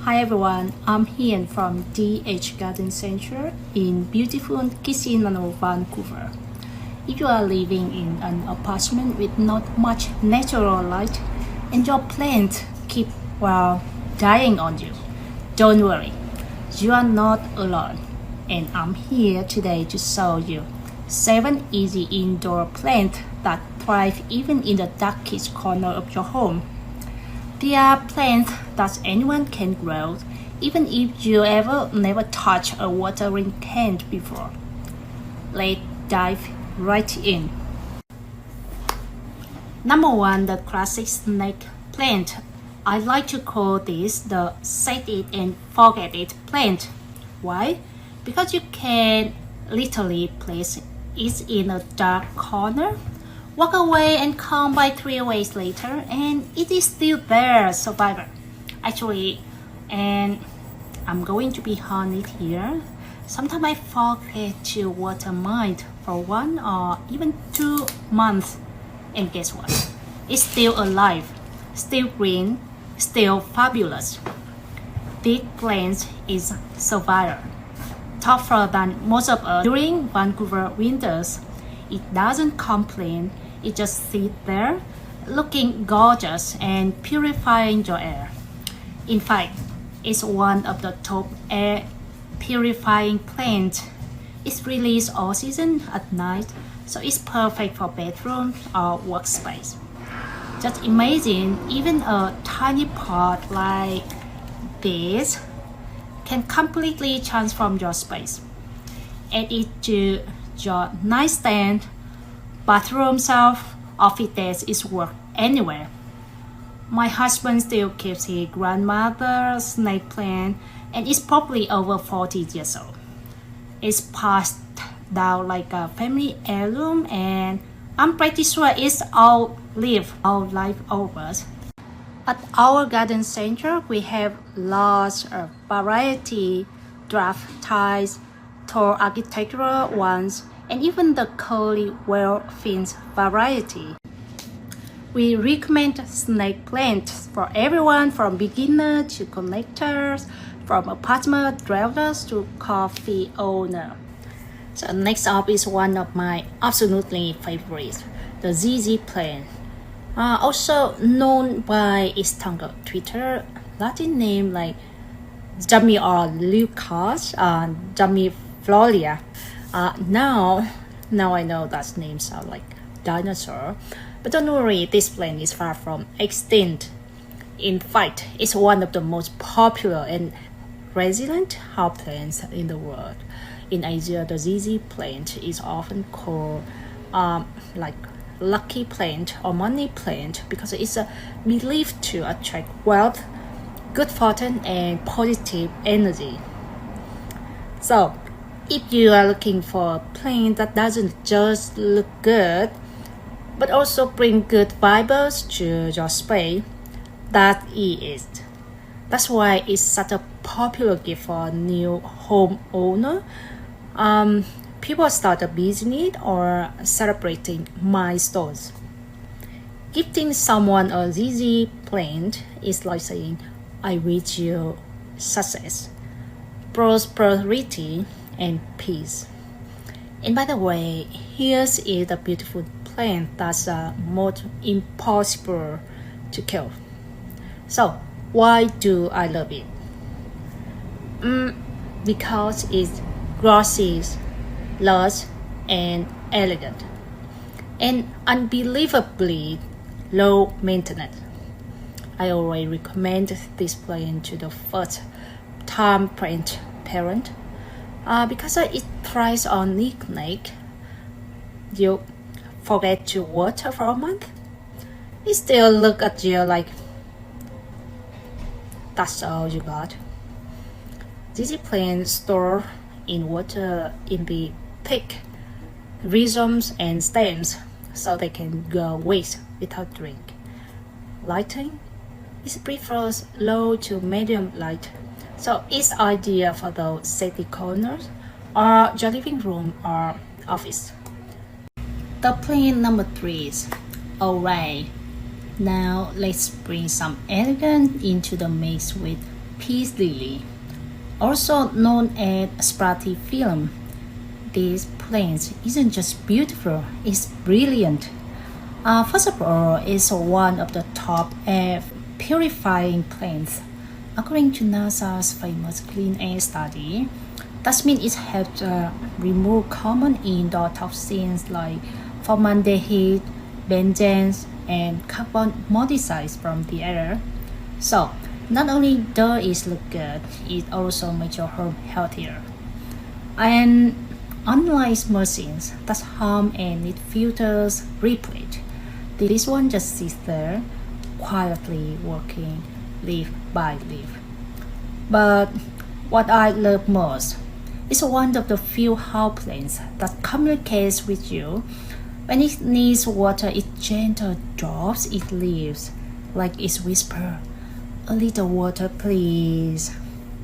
Hi everyone, I'm Hian from DH Garden Centre in beautiful Kitsilano, Vancouver. If you are living in an apartment with not much natural light and your plants keep dying on you, don't worry, you are not alone. And I'm here today to show you 7 easy indoor plants that thrive even in the darkest corner of your home. They are plants that anyone can grow, even if you never touched a watering can before. Let's dive right in. Number 1, the classic snake plant. I like to call this the set it and forget it plant. Why? Because you can literally place it in a dark corner, walk away and come by 3 days later and it is still there, survivor. Actually, and I'm going to be honest here, sometimes I forget to water mine for 1 or even 2 months, and guess what? It's still alive, still green, still fabulous. This plant is survivor, tougher than most of us during Vancouver winters. It doesn't complain, it just sits there looking gorgeous and purifying your air. In fact, it's one of the top air purifying plants. It's released all season at night, so it's perfect for bedroom or workspace. Just imagine even a tiny pot like this can completely transform your space. Add it to your nightstand, bathroom shelf, office desk, is work anywhere. My husband still keeps his grandmother's snake plant and is probably over 40 years old. It's passed down like a family heirloom and I'm pretty sure it's outlived our leftovers. At our garden center, we have lots of variety, draft ties, tall architectural ones, and even the curly well-fins variety. We recommend snake plants for everyone from beginner to collectors, from apartment dwellers to coffee owner. So next up is one of my absolutely favorites, the ZZ plant. Also known by its tongue Twitter Latin name like Dummy or Lucas, Dummy Floria. Now I know that names sound like dinosaur, but don't worry, this plant is far from extinct. In fact, it's one of the most popular and resilient house plants in the world. In Asia, the ZZ plant is often called like lucky plant or money plant because it's believed to attract wealth, good fortune, and positive energy. So, if you are looking for a plant that doesn't just look good, but also bring good vibes to your space, that is it. That's why it's such a popular gift for a new homeowner. People start a business or celebrating milestones. Gifting someone a ZZ plant is like saying, I wish you success, prosperity, and peace. And by the way, here's is the beautiful plant that's most impossible to kill. So, why do I love it? Because it's glossy, large, and elegant, and unbelievably low maintenance. I always recommend this plant to the first-time plant parent because it thrives on knick-knack. You forget to water for a month, it still look at you like that's all you got. These plants store in water in the thick rhizomes and stems so they can go waste without drink. Lighting is prefers low to medium light, so it's ideal for those shady corners or your living room or office. The plant number 3 is array. Now let's bring some elegance into the mix with peace lily, also known as spratifilum. This plant isn't just beautiful, it's brilliant. First of all, it's one of the top air purifying plants. According to NASA's famous clean air study, that means it helps remove common indoor toxins like formaldehyde, benzene, and carbon monoxide from the air. So, not only does it look good, it also makes your home healthier. And unlike machines that hum and need filters replaced, this one just sits there, quietly working leaf by leaf. But what I love most is one of the few house plants that communicates with you. When it needs water, it gently drops its leaves, like it's whisper, "A little water, please."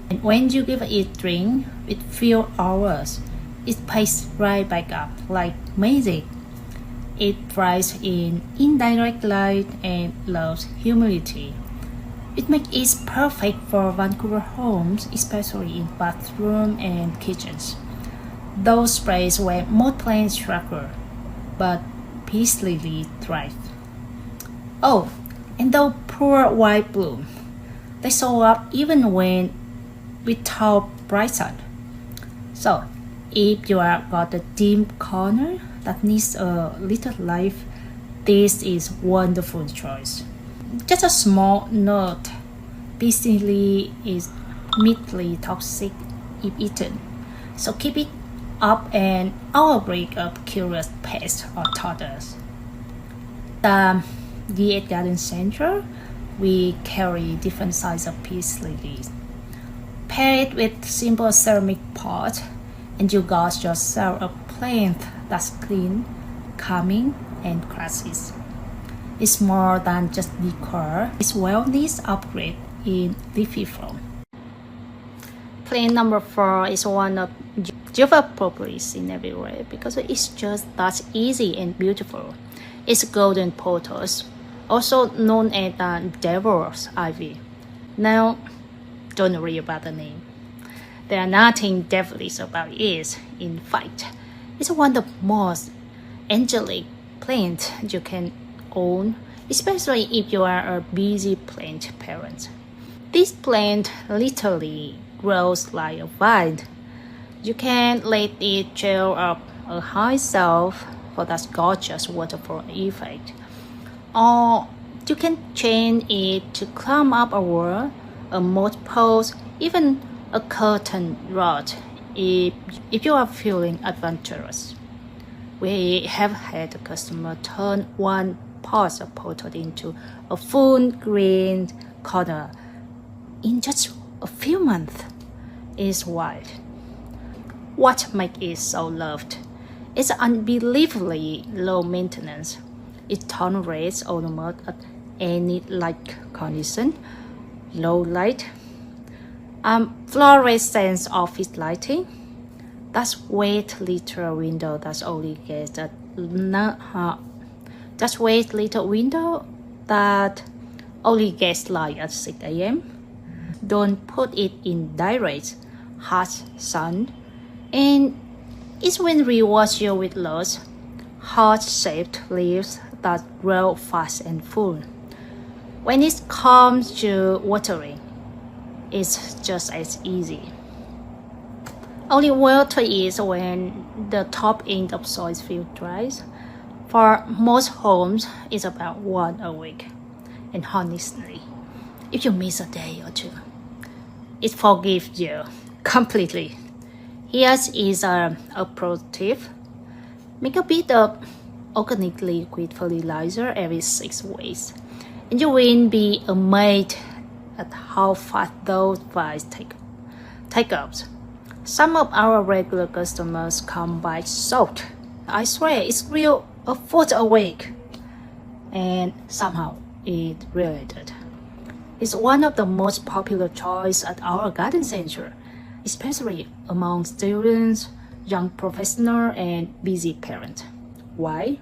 And when you give it drink, with few hours, it pays right back up like magic. It thrives in indirect light and loves humidity. It makes it perfect for Vancouver homes, especially in bathrooms and kitchens. Those sprays where most plants struggle, but peace lily thrive. Oh, and the poor white bloom. They show up even when without bright sun. So, if you are got a dim corner that needs a little life, this is wonderful choice. Just a small note, peace lily is mildly toxic if eaten. So keep it up and outbreak of curious pests or toddlers. The V8 Garden Centre, we carry different sizes of peace lilies. Pair it with simple ceramic pot and you got yourself a plant that's clean, calming, and classy. It's more than just decor, it's wellness upgrade in leafy form. Plant number 4 is one of Java propolis in every way because it's just that easy and beautiful. It's golden pothos, also known as devil's ivy. Now, don't worry about the name. There are nothing devilish about it. In fact, it's one of the most angelic plants you can own, especially if you are a busy plant parent. This plant literally grows like a vine. You can let it trail up a high shelf for that gorgeous waterfall effect, or you can chain it to climb up a wall, a moat post, even a curtain rod if you are feeling adventurous. We have had a customer turn one pot of pothos into a full green corner in just a few months. It's wild. What makes it so loved? It's unbelievably low maintenance. It tolerates almost at any light condition, low light, fluorescence office lighting. That's wait little window that's only gets that just wait little window that only gets light at 6 a.m. Don't put it in direct hot sun, and it will reward you with lots heart-shaped leaves that grow fast and full. When it comes to watering, it's just as easy. Only water is when the top end of soil field dries. For most homes, it's about 1 a week. And honestly, if you miss a day or two, it forgives you completely. Here is a pro tip. Make a bit of organic liquid fertilizer every 6 weeks, and you will be amazed at how fast those vines take up. Some of our regular customers come by soaked. I swear it's real a foot a week. And somehow it really did. It's one of the most popular choices at our garden center, especially among students, young professionals, and busy parents. Why?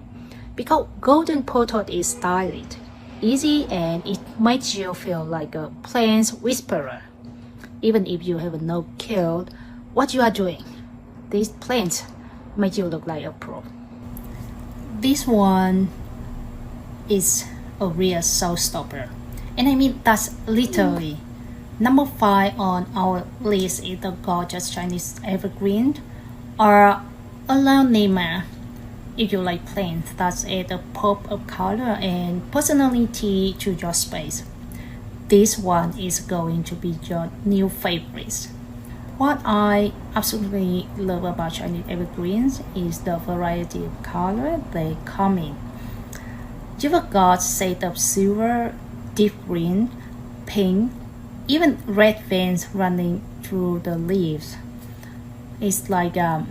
Because golden pothos is stylish, easy, and it makes you feel like a plant whisperer. Even if you have no clue what you are doing, these plants make you look like a pro. This one is a real showstopper, and I mean that's literally. Number 5 on our list is the gorgeous Chinese evergreen, or Alonema. If you like plants that add a pop of color and personality to your space, this one is going to be your new favorite. What I absolutely love about Chinese evergreens is the variety of color they come in. You've got shades of silver, deep green, pink, even red veins running through the leaves. It's like a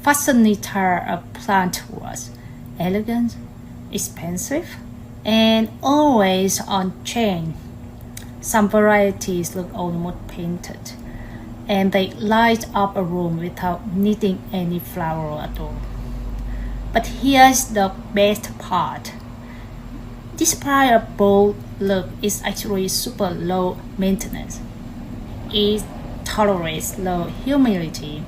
fascinator of plant was. Elegant, expensive, and always on chain. Some varieties look almost painted, and they light up a room without needing any flower at all. But here's the best part. Despite a bold look, is actually super low maintenance. It tolerates low humidity,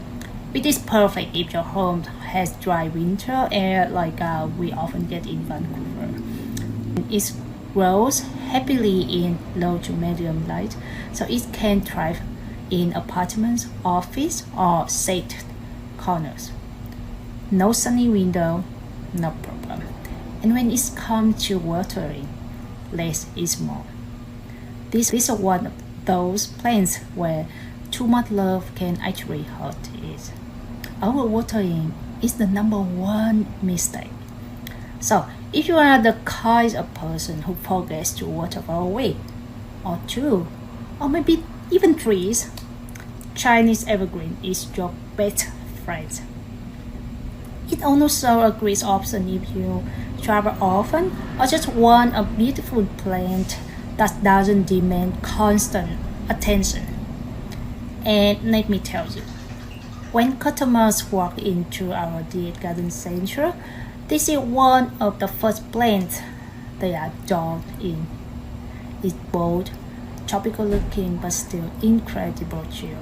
which is perfect if your home has dry winter air like we often get in Vancouver. It grows happily in low to medium light, so it can thrive in apartments, office, or shaded corners. No sunny window, no problem. And when it comes to watering, less is more. This is one of those plants where too much love can actually hurt it. Overwatering is the number 1 mistake. So if you are the kind of person who forgets to water for a week, or 2, or maybe even 3, Chinese evergreen is your best friend. It also a great option if you travel often or just want a beautiful plant that doesn't demand constant attention. And let me tell you, when customers walk into our garden center, this is one of the first plants they are drawn in. It's bold, tropical looking, but still incredible chill.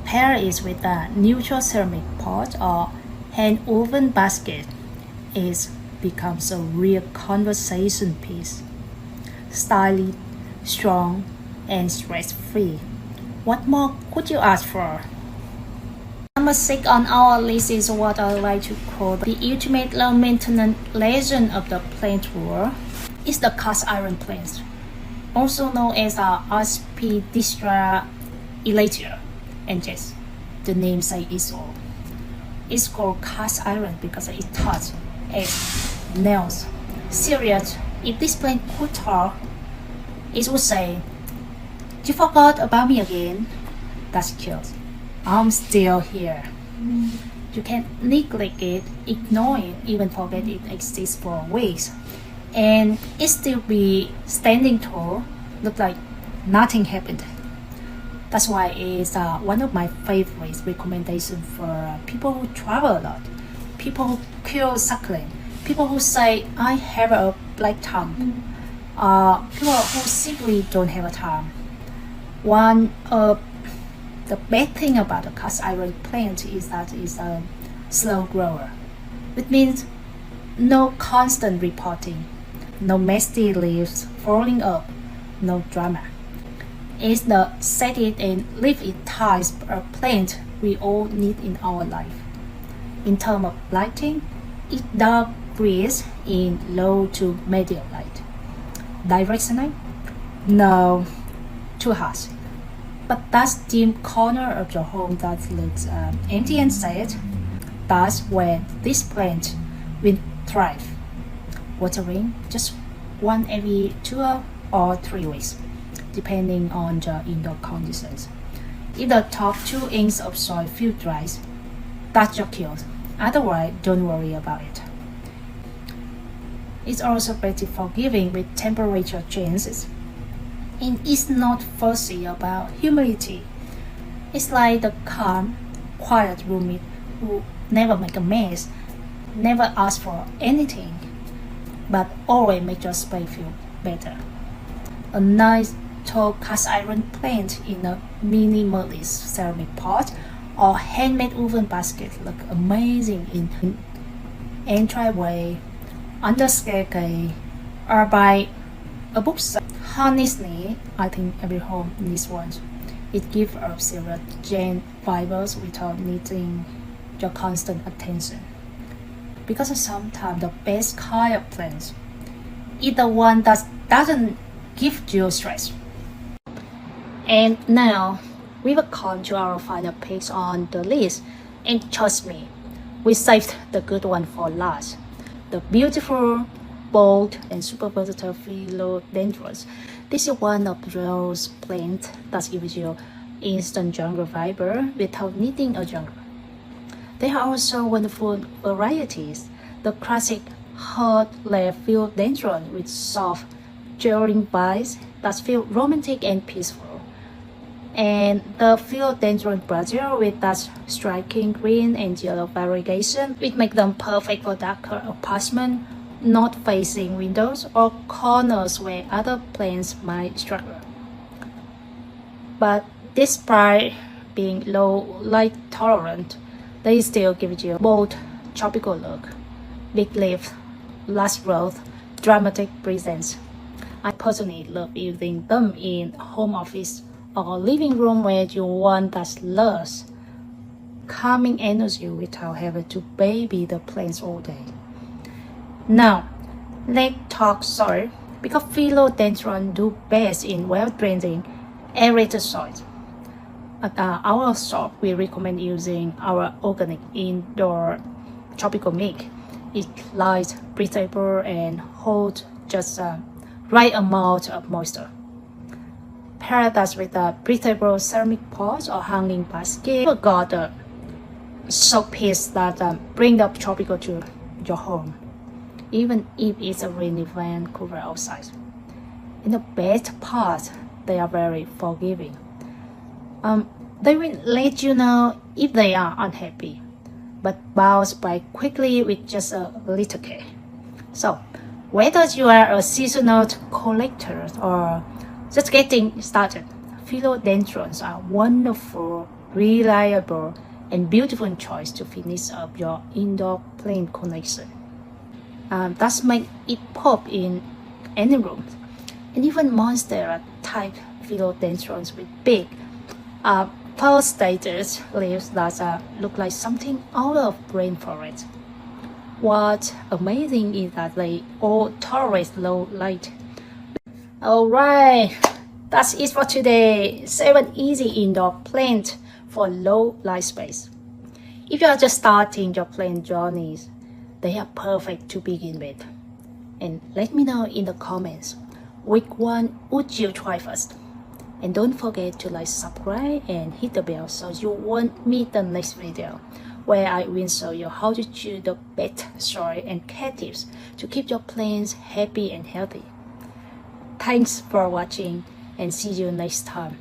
Pair it with a neutral ceramic pot or hand-woven basket, it becomes a real conversation piece. Stylish, strong, and stress-free. What more could you ask for? Number 6 on our list is what I like to call the ultimate low maintenance legend of the plant world. It's the cast iron plant, also known as Aspidistra elatia. And yes, the name says it all. It's called cast iron because it touches its nails. Serious, if this plant could talk, it would say, "You forgot about me again?" That's cute. I'm still here. You can't neglect it, ignore it, even forget it exists for weeks. And it still be standing tall, look like nothing happened. That's why it's one of my favorite recommendations for people who travel a lot, people who kill succulent, people who say, I have a black thumb, people who simply don't have a thumb. One of the bad thing about the cast iron plant is that it's a slow grower, which means no constant reporting, no messy leaves falling up, no drama. It's the shaded and leafy types of plant we all need in our life. In terms of lighting, it dark greens in low to medium light. Directional? No, too harsh. But that's dim corner of your home that looks empty and sad. That's where this plant will thrive. Watering just one every 2 or 3 weeks, depending on the indoor conditions. If the top 2 inches of soil feel dry, that's your cure. Otherwise, don't worry about it. It's also pretty forgiving with temperature changes. And it's not fussy about humidity. It's like the calm, quiet roommate who never make a mess, never ask for anything, but always make your space feel better. A nice tall cast iron plant in a minimalist ceramic pot or handmade woven basket look amazing in entryway, under staircase, or by a bookshelf. Honestly, I think every home needs one. It gives off zero Jane vibes without needing your constant attention. Because sometimes the best kind of plants is the one that doesn't give you stress. And now we will come to our final picks on the list. And trust me, we saved the good one for last. The beautiful, bold, and super versatile philodendrons. This is one of those plants that gives you instant jungle fiber without needing a jungle. There are also wonderful varieties. The classic hard-left philodendron with soft, gelling vibes that feel romantic and peaceful. And the philodendron Brazil with that striking green and yellow variegation, which make them perfect for darker apartments not facing windows or corners where other plants might struggle. But despite being low light tolerant, they still give you a bold tropical look, big leaves, large growth, dramatic presence. I personally love using them in home office or living room where you want that lush, calming energy without having to baby the plants all day. Now, let's talk soil, because philodendron do best in well-drained, aerated soil. At our shop, we recommend using our organic indoor tropical mix. It's light, breathable, and holds just the right amount of moisture. Pair that with a breathable ceramic pot or hanging basket, you got a soak piece that bring the tropical to your home, even if it's a rainy Vancouver outside. And the best part, they are very forgiving. They will let you know if they are unhappy, but bounce back quickly with just a little care. So, whether you are a seasonal collector or just getting started, philodendrons are wonderful, reliable, and beautiful choice to finish up your indoor plant collection. That's make it pop in any room. And even monstera type philodendrons with big pulsated leaves that look like something out of rainforest. What's amazing is that they all tolerate low light. Alright, that's it for today. 7 easy indoor plants for low light space. If you are just starting your plant journeys, they are perfect to begin with. And let me know in the comments, which one would you try first? And don't forget to like, subscribe, and hit the bell so you won't miss the next video, where I will show you how to choose the best soil and care tips to keep your plants happy and healthy. Thanks for watching, and see you next time.